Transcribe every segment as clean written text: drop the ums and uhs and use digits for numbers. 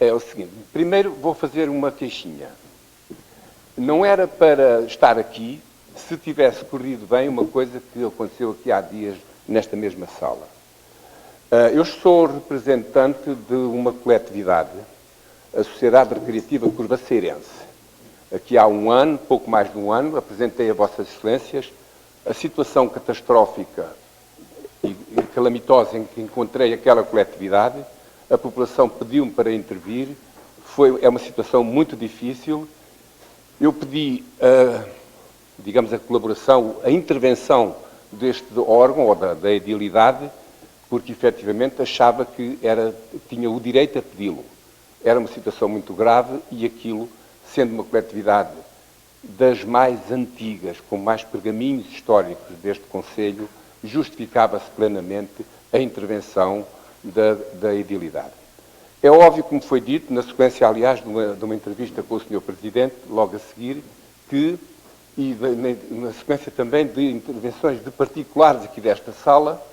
É o seguinte, primeiro vou fazer uma queixinha. Não era para estar aqui se tivesse corrido bem uma coisa que aconteceu aqui há dias nesta mesma sala. Eu sou representante de uma coletividade, a Sociedade Recreativa Curvaceirense. Aqui há um ano, pouco mais de um ano, apresentei a Vossas Excelências a situação catastrófica e calamitosa em que encontrei aquela coletividade. A população pediu-me para intervir, é uma situação muito difícil. Eu pedi, digamos, a colaboração, a intervenção deste órgão, ou da edilidade, porque efetivamente achava que tinha o direito a pedi-lo. Era uma situação muito grave e aquilo, sendo uma coletividade das mais antigas, com mais pergaminhos históricos deste Conselho, justificava-se plenamente a intervenção da edilidade. É óbvio, como foi dito, na sequência, aliás, de uma entrevista com o Sr. Presidente, logo a seguir, na sequência também de intervenções de particulares aqui desta sala,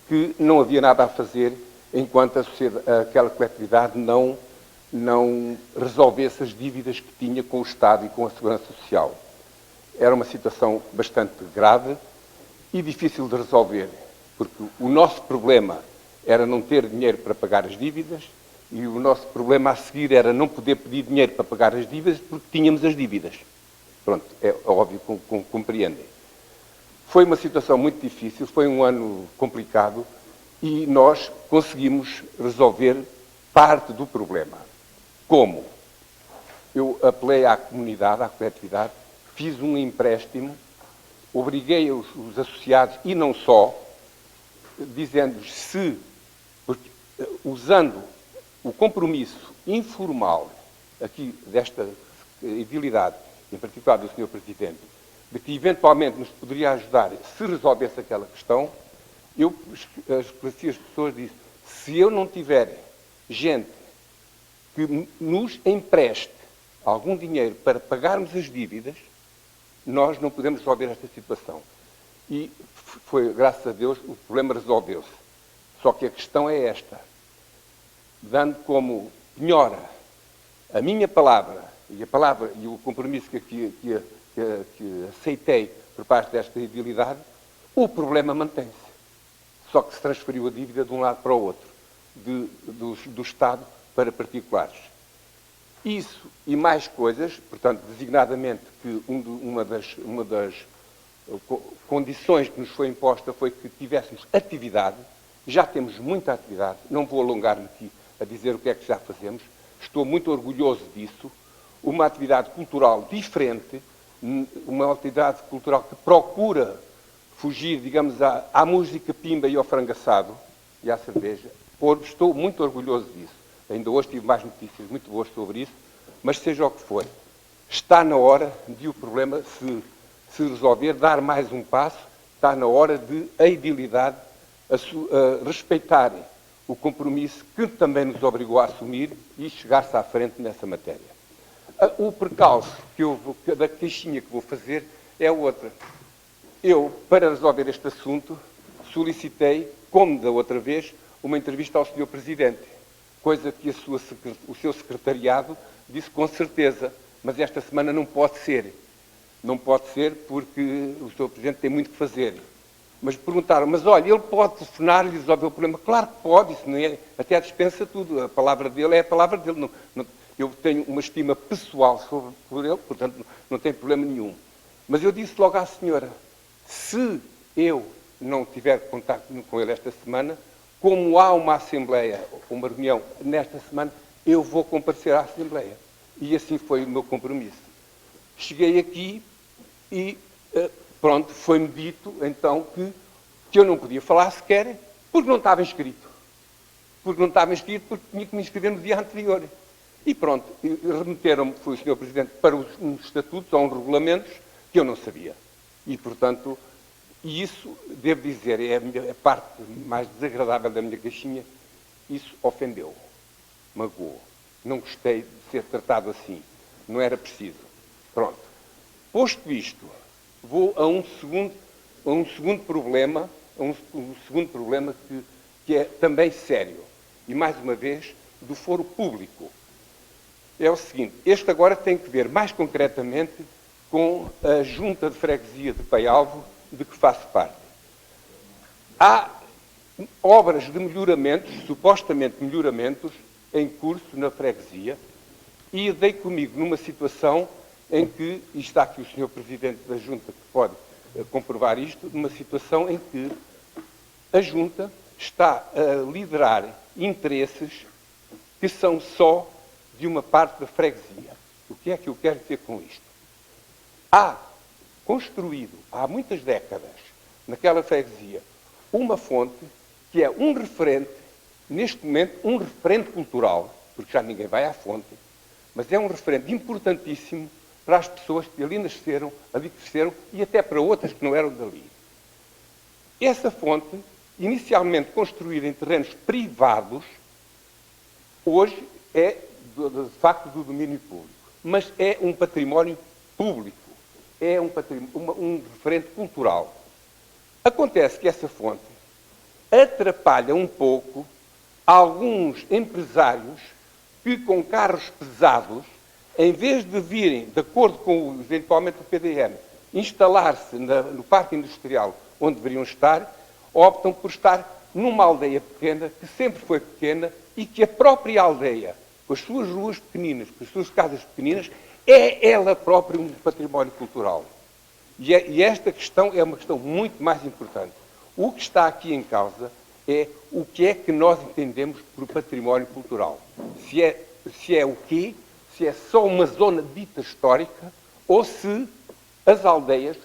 que não havia nada a fazer enquanto aquela coletividade não resolvesse as dívidas que tinha com o Estado e com a Segurança Social. Era uma situação bastante grave e difícil de resolver, porque o nosso problema era não ter dinheiro para pagar as dívidas e o nosso problema a seguir era não poder pedir dinheiro para pagar as dívidas porque tínhamos as dívidas. Pronto, é óbvio que compreendem. Foi uma situação muito difícil, foi um ano complicado e nós conseguimos resolver parte do problema. Como? Eu apelei à comunidade, à coletividade, fiz um empréstimo, obriguei os associados, e não só, dizendo-lhes usando o compromisso informal aqui desta edilidade, em particular do Sr. Presidente, de que eventualmente nos poderia ajudar se resolvesse aquela questão, eu esclareci as pessoas e disse, se eu não tiver gente que nos empreste algum dinheiro para pagarmos as dívidas, nós não podemos resolver esta situação. E foi, graças a Deus, o problema resolveu-se. Só que a questão é esta. Dando como penhora a minha palavra e o compromisso que aceitei por parte desta edilidade, o problema mantém-se. Só que se transferiu a dívida de um lado para o outro, do Estado para particulares. Isso e mais coisas, portanto, designadamente que uma das condições que nos foi imposta foi que tivéssemos atividade. Já temos muita atividade, não vou alongar-me aqui a dizer o que é que já fazemos, estou muito orgulhoso disso, uma atividade cultural diferente, uma atividade cultural que procura fugir, digamos, à música pimba e ao frango assado e à cerveja. Estou muito orgulhoso disso. Ainda hoje tive mais notícias muito boas sobre isso, mas seja o que for, está na hora de o problema se resolver, dar mais um passo, está na hora de a edilidade respeitar o compromisso que também nos obrigou a assumir e chegar-se à frente nessa matéria. O percalço da queixinha que vou fazer é outra. Eu, para resolver este assunto, solicitei, como da outra vez, uma entrevista ao Sr. Presidente, coisa que o seu secretariado disse com certeza, mas esta semana não pode ser. Não pode ser porque o Sr. Presidente tem muito que fazer. Mas perguntaram, mas olha, ele pode telefonar e resolver o problema? Claro que pode, isso não é, até dispensa tudo. A palavra dele é a palavra dele. Eu tenho uma estima pessoal por ele, portanto não tem problema nenhum. Mas eu disse logo à senhora, se eu não tiver contacto com ele esta semana, como há uma assembleia, uma reunião nesta semana, eu vou comparecer à assembleia. E assim foi o meu compromisso. Cheguei aqui e pronto, foi-me dito então que eu não podia falar sequer porque não estava inscrito. Porque não estava inscrito porque tinha que me inscrever no dia anterior. E pronto, remeteram-me, foi o Sr. Presidente, para uns estatutos ou uns regulamentos que eu não sabia. E, portanto, isso, devo dizer, é a parte mais desagradável da minha caixinha, isso ofendeu, magoou. Não gostei de ser tratado assim. Não era preciso. Pronto. Posto isto, vou a um segundo problema, que é também sério. E, mais uma vez, do foro público. é o seguinte: este agora tem que ver mais concretamente com a Junta de Freguesia de Paialvo, de que faço parte. Há obras de melhoramentos, supostamente melhoramentos, em curso na freguesia, e dei comigo numa situação em que, e está aqui o Sr. Presidente da Junta que pode comprovar isto, numa situação em que a Junta está a liderar interesses que são só de uma parte da freguesia. O que é que eu quero dizer com isto? Há construído, há muitas décadas, naquela freguesia, uma fonte que é um referente, neste momento, um referente cultural, porque já ninguém vai à fonte, mas é um referente importantíssimo para as pessoas que ali nasceram, ali cresceram e até para outras que não eram dali. Essa fonte, inicialmente construída em terrenos privados, hoje é, de facto, do domínio público, mas é um património público, é um referente cultural. Acontece que essa fonte atrapalha um pouco alguns empresários que, com carros pesados, em vez de virem, de acordo com, eventualmente, o PDM, instalar-se no parque industrial onde deveriam estar, optam por estar numa aldeia pequena, que sempre foi pequena, e que a própria aldeia, com as suas ruas pequeninas, com as suas casas pequeninas, é ela própria um património cultural. E esta questão é uma questão muito mais importante. O que está aqui em causa é o que é que nós entendemos por património cultural. Se é o quê? Se é só uma zona dita histórica, ou se as aldeias,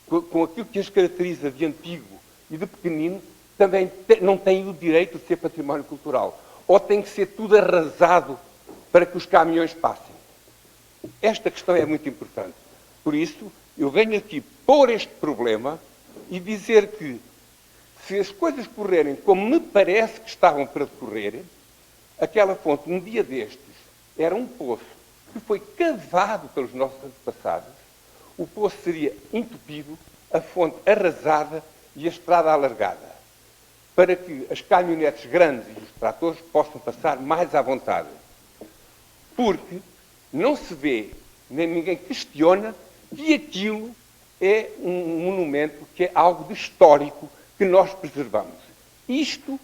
com aquilo que as caracteriza de antigo e de pequenino, também não têm o direito de ser património cultural. Ou tem que ser tudo arrasado para que os caminhões passem. Esta questão é muito importante. Por isso, eu venho aqui pôr este problema e dizer que, se as coisas correrem como me parece que estavam para decorrer, aquela fonte, um dia destes, era um poço que foi cavado pelos nossos antepassados, o poço seria entupido, a fonte arrasada e a estrada alargada, para que as caminhonetes grandes e os tratores possam passar mais à vontade. Porque não se vê, nem ninguém questiona, que aquilo é um monumento, que é algo de histórico que nós preservamos. Isto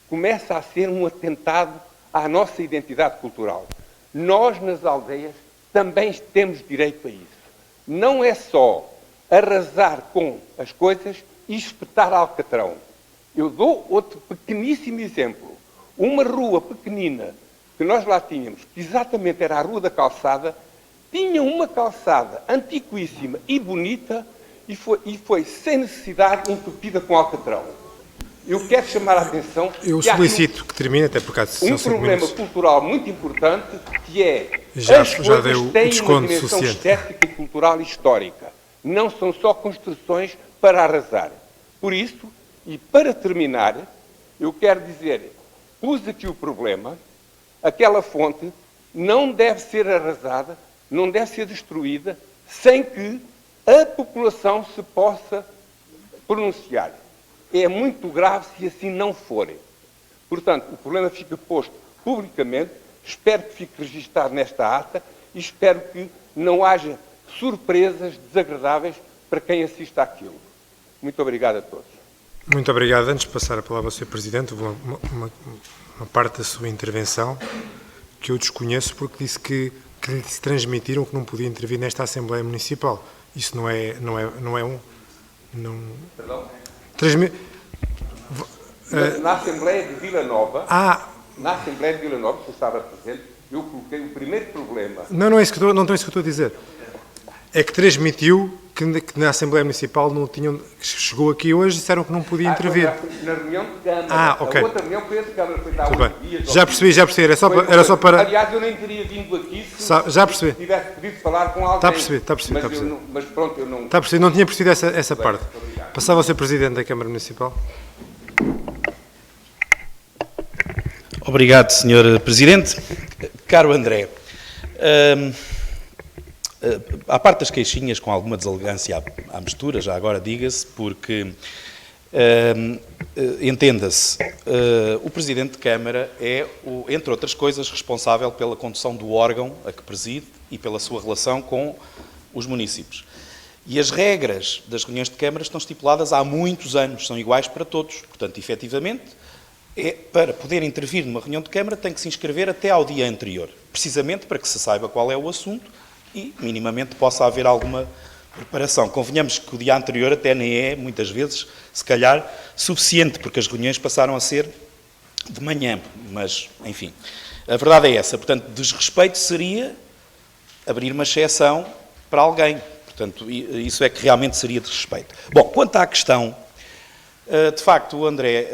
começa a ser um atentado à nossa identidade cultural. Nós, nas aldeias, também temos direito a isso. Não é só arrasar com as coisas e espetar alcatrão. Eu dou outro pequeníssimo exemplo. Uma rua pequenina que nós lá tínhamos, que exatamente era a Rua da Calçada, tinha uma calçada antiquíssima e bonita e foi sem necessidade entupida com alcatrão. Eu quero chamar a atenção... Eu solicito que termine, até por causa um problema cultural muito importante, que é já as coisas deu têm desconto uma dimensão suficiente. estética, cultural e histórica. Não são só construções para arrasar. Por isso, e para terminar, eu quero dizer, pus aqui o problema, aquela fonte não deve ser arrasada, não deve ser destruída, sem que a população se possa pronunciar. É muito grave se assim não for. Portanto, o problema fica posto publicamente, espero que fique registado nesta ata e espero que não haja surpresas desagradáveis para quem assista àquilo. Muito obrigado a todos. Muito obrigado. Antes de passar a palavra ao Sr. Presidente, houve uma parte da sua intervenção que eu desconheço porque disse que se transmitiram que não podia intervir nesta Assembleia Municipal. Isso não é um... Perdão? Na Assembleia de Vila Nova, na Assembleia de Vila Nova, que eu estava presente, eu coloquei o primeiro problema. Não é isso que eu estou a dizer. É que transmitiu que na Assembleia Municipal não tinham... Chegou aqui hoje e disseram que não podia intervir. Na reunião de Câmara. Ok. A outra reunião foi a de Câmara, foi há Tudo 8 bem. dias. Já percebi. Era só para... Aliás, eu nem teria vindo aqui se Já percebi. tivesse pedido falar com alguém. Está a perceber. Mas pronto, eu não... Está a perceber, não tinha percebido essa parte. Passava ao Sr. Presidente da Câmara Municipal. Obrigado, Sr. Presidente. Caro André, à parte das queixinhas com alguma deselegância à mistura, já agora diga-se, porque entenda-se, o Presidente de Câmara é, entre outras coisas, responsável pela condução do órgão a que preside e pela sua relação com os municípios. E as regras das reuniões de Câmara estão estipuladas há muitos anos, são iguais para todos. Portanto, efetivamente, para poder intervir numa reunião de Câmara tem que se inscrever até ao dia anterior, precisamente para que se saiba qual é o assunto e, minimamente, possa haver alguma preparação. Convenhamos que o dia anterior até nem é, muitas vezes, se calhar, suficiente, porque as reuniões passaram a ser de manhã, mas, enfim, a verdade é essa. Portanto, desrespeito seria abrir uma exceção para alguém. Portanto, isso é que realmente seria desrespeito. Bom, quanto à questão, de facto, o André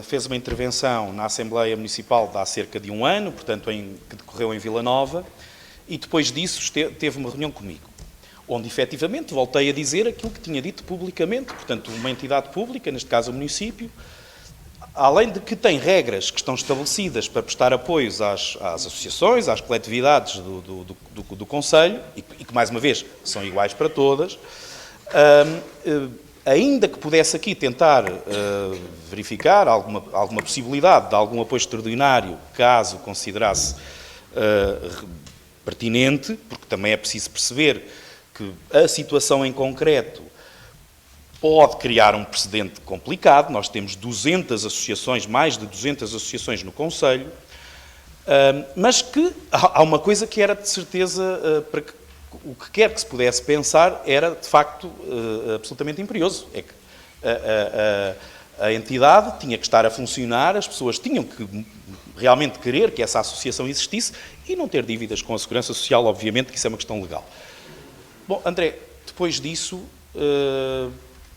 fez uma intervenção na Assembleia Municipal há cerca de um ano, portanto, que decorreu em Vila Nova, e depois disso teve uma reunião comigo, onde, efetivamente, voltei a dizer aquilo que tinha dito publicamente. Portanto, uma entidade pública, neste caso o município, além de que tem regras que estão estabelecidas para prestar apoios às associações, às coletividades do Conselho, e que, mais uma vez, são iguais para todas, ainda que pudesse aqui tentar verificar alguma possibilidade de algum apoio extraordinário, caso considerasse pertinente, porque também é preciso perceber que a situação em concreto pode criar um precedente complicado. Nós temos 200 associações, mais de 200 associações no Conselho, mas que há uma coisa que era de certeza, para que o que quer que se pudesse pensar era, de facto, absolutamente imperioso. É que a entidade tinha que estar a funcionar, as pessoas tinham que realmente querer que essa associação existisse e não ter dívidas com a Segurança Social, obviamente, que isso é uma questão legal. Bom, André, depois disso,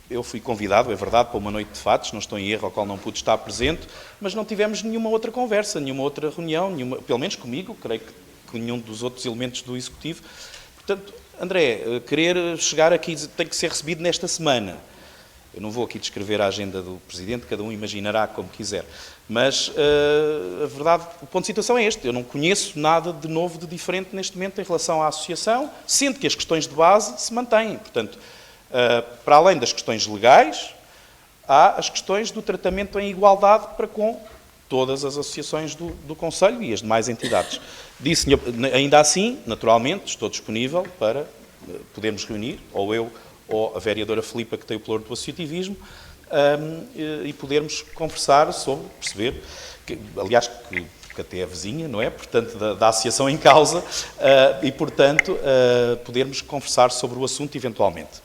eu fui convidado, é verdade, para uma noite de fatos, não estou em erro, ao qual não pude estar presente, mas não tivemos nenhuma outra conversa, nenhuma outra reunião, pelo menos comigo, creio que nenhum dos outros elementos do Executivo. Portanto, André, querer chegar aqui tem que ser recebido nesta semana. Eu não vou aqui descrever a agenda do Presidente, cada um imaginará como quiser. Mas, a verdade, o ponto de situação é este. Eu não conheço nada de novo, de diferente neste momento em relação à associação, sendo que as questões de base se mantêm. Portanto, para além das questões legais, há as questões do tratamento em igualdade para com todas as associações do Conselho e as demais entidades. Disse, ainda assim, naturalmente, estou disponível para podermos reunir, ou eu ou a vereadora Filipa, que tem o pluro do associativismo, e podermos conversar sobre, perceber, aliás, que até é vizinha, não é? Portanto, da associação em causa, e, portanto, podermos conversar sobre o assunto eventualmente.